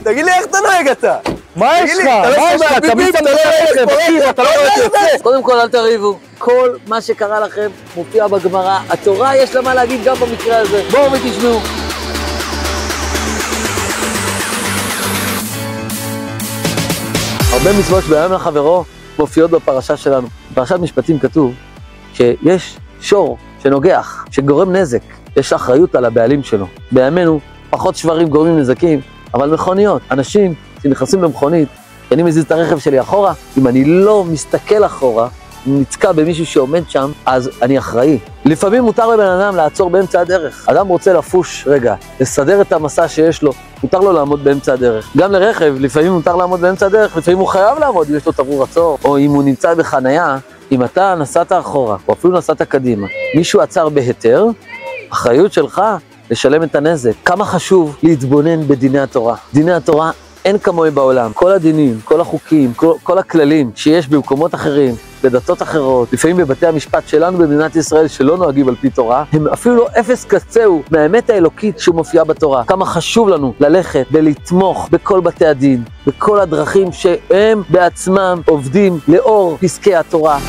תגיד לי איך אתה נוהג אתה? מה יש לך? מה יש לך? תמיד אתה לא רואה, אתה לא רואה. קודם כל אל תריבו, כל מה שקרה לכם מופיע בגמרא, התורה יש לה מה להגיד גם במקרה הזה, בואו ותשמעו. הרבה מצוות שבאדם לחברו מופיעות בפרשה שלנו. בפרשת משפטים כתוב שיש שור שנוגח, שגורם נזק, יש אחריות על הבעלים שלו. בימינו פחות שברים גורמים נזקים, אבל מכוניות, אנשים שנכנסים למכונית, אני מזיז את הרכב שלי אחורה, אם אני לא מסתכל אחורה, נתקע במישהו שעומד שם, אז אני אחראי. לפעמים מותר לבן אדם לעצור באמצע הדרך. אדם רוצה לפוש רגע, לסדר את המסע שיש לו, מותר לו לעמוד באמצע הדרך. גם לרכב, לפעמים מותר לעמוד באמצע הדרך, לפעמים הוא חייב לעמוד אם יש לו תמרור עצור, או אם הוא נמצא בחנייה. אם אתה נסעת אחורה, או אפילו נסעת קדימה, מישהו עצר בהיתר, אחריות שלך לשלם את הנזק. כמה חשוב להתבונן בדיני התורה. דיני התורה אין כמוהם בעולם. כל הדינים, כל החוקים, כל הכללים שיש במקומות אחרים, בדתות אחרות, לפעמים בבתי המשפט שלנו במדינת ישראל שלא נוהגים על פי תורה, הם אפילו לא אפס קצהו מהאמת האלוקית שמופיעה בתורה. כמה חשוב לנו ללכת ולתמוך בכל בתי הדין, בכל הדרכים שהם בעצמם עובדים לאור פסקי התורה.